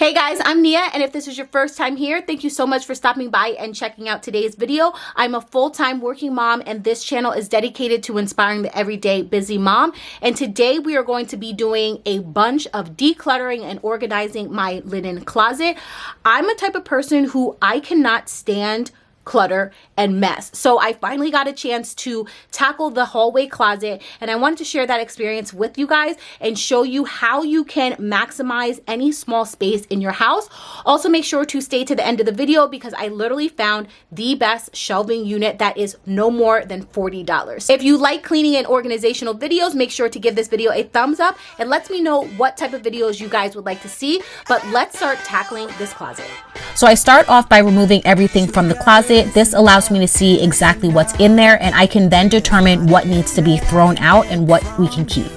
Hey guys, I'm Nia, and if this is your first time here, thank you so much for stopping by and checking out today's video. I'm a full-time working mom, and this channel is dedicated to inspiring the everyday busy mom. And today we are going to be doing a bunch of decluttering and organizing my linen closet. I'm a type of person who I cannot stand clutter and mess. So I finally got a chance to tackle the hallway closet, and I wanted to share that experience with you guys and show you how you can maximize any small space in your house. Also, make sure to stay to the end of the video because I literally found the best shelving unit that is no more than $40. If you like cleaning and organizational videos, make sure to give this video a thumbs up and let me know what type of videos you guys would like to see. But let's start tackling this closet. So I start off by removing everything from the closet. This allows me to see exactly what's in there, and I can then determine what needs to be thrown out and what we can keep.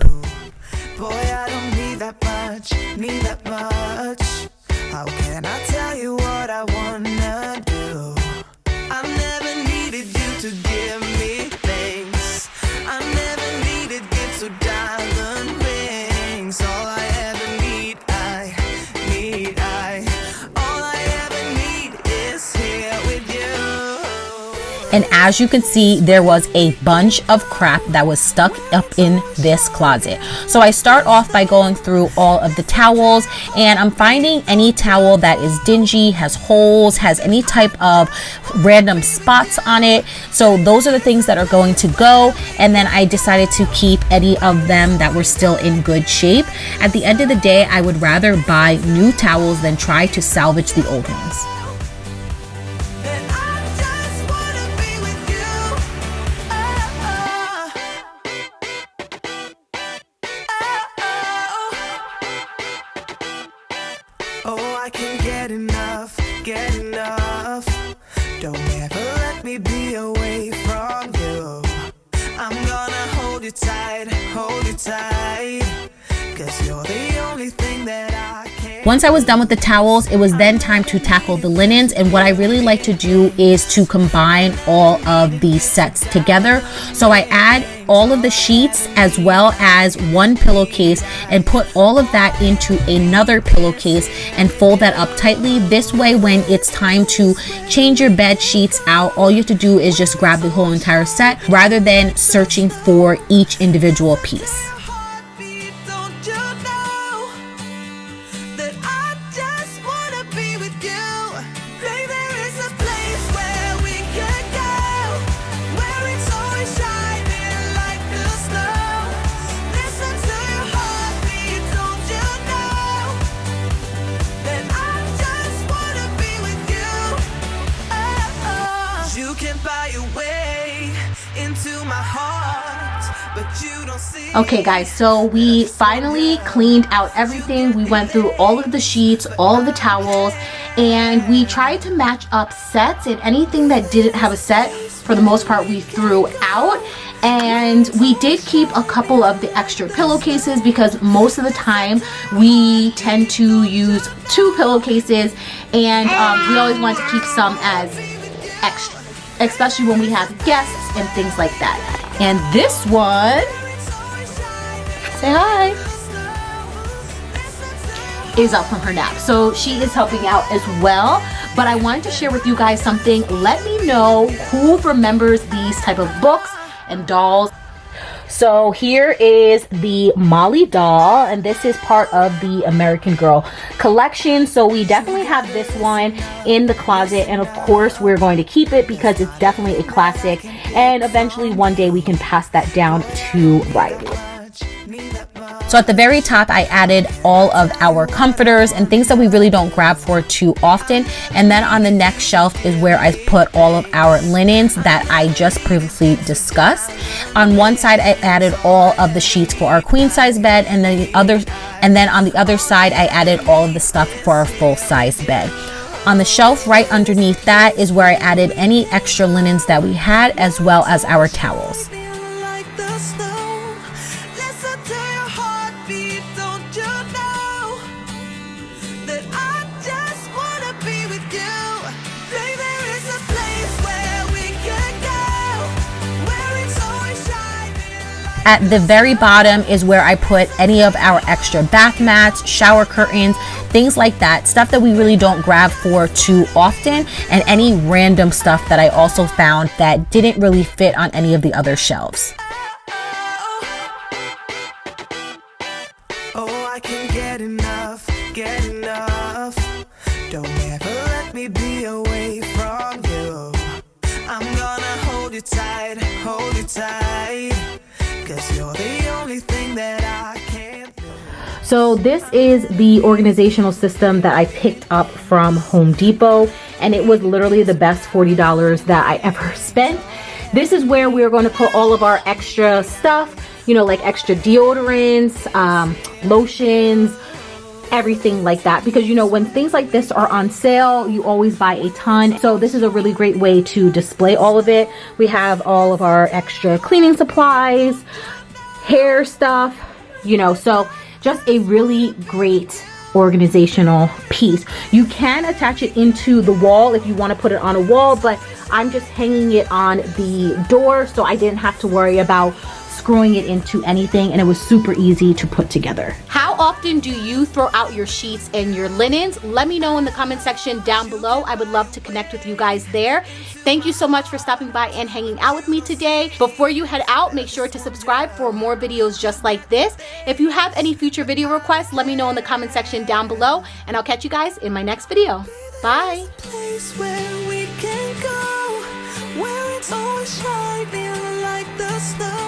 Boy, I don't need that much. How can I tell you what I wanna do? I never needed you to give me things. I never needed gifts or diamond rings. All I ever need, all I ever need is here with you. And as you can see, there was a bunch of crap that was stuck up in this closet. So I start off by going through all of the towels, and I'm finding any towel that is dingy, has holes, has any type of random spots on it. So those are the things that are going to go. And then I decided to keep any of them that were still in good shape. At the end of the day, I would rather buy new towels than try to salvage the old ones. Oh, I can get enough. Don't ever let me be away from you. I'm gonna hold you tight, 'cause you're the only thing that I can. Once I was done with the towels, it was then time to tackle the linens. And what I really like to do is to combine all of these sets together. So I add all of the sheets as well as one pillowcase and put all of that into another pillowcase and fold that up tightly. This way, when it's time to change your bed sheets out, all you have to do is just grab the whole entire set rather than searching for each individual piece. Okay guys, so we finally cleaned out everything. We went through all of the sheets, all of the towels, and we tried to match up sets, and anything that didn't have a set, for the most part, we threw out. And we did keep a couple of the extra pillowcases because most of the time we tend to use 2 pillowcases, and we always want to keep some as extra, especially when we have guests and things like that. And this one, say hi, is up from her nap, so she is helping out as well. But I wanted to share with you guys something. Let me know who remembers these type of books and dolls. So here is the Molly doll, and this is part of the American Girl collection. So we definitely have this one in the closet, and of course we're going to keep it because it's definitely a classic, and eventually one day we can pass that down to Riley. So at the very top, I added all of our comforters and things that we really don't grab for too often. And then on the next shelf is where I put all of our linens that I just previously discussed. On one side, I added all of the sheets for our queen size bed, and then on the other side, I added all of the stuff for our full size bed. On the shelf right underneath that is where I added any extra linens that we had, as well as our towels. At the very bottom is where I put any of our extra bath mats, shower curtains, things like that, stuff that we really don't grab for too often, and any random stuff that I also found that didn't really fit on any of the other shelves. Oh, I can't get enough, get enough. Don't ever let me be away from you. I'm gonna hold you tight, 'cause you're the only thing that I can't do. So this is the organizational system that I picked up from Home Depot, and it was literally the best $40 that I ever spent. This is where we're going to put all of our extra stuff, you know, like extra deodorants, lotions, everything like that, because you know when things like this are on sale you always buy a ton. So this is a really great way to display all of it. We have all of our extra cleaning supplies, hair stuff, you know, so just a really great organizational piece. You can attach it into the wall if you want to put it on a wall, but I'm just hanging it on the door so I didn't have to worry about screwing it into anything, and it was super easy to put together. How often do you throw out your sheets and your linens? Let me know in the comment section down below. I would love to connect with you guys there. Thank you so much for stopping by and hanging out with me today. Before you head out, make sure to subscribe for more videos just like this. If you have any future video requests, let me know in the comment section down below, and I'll catch you guys in my next video. Bye. Place where we can go, where it's always shining like the stars.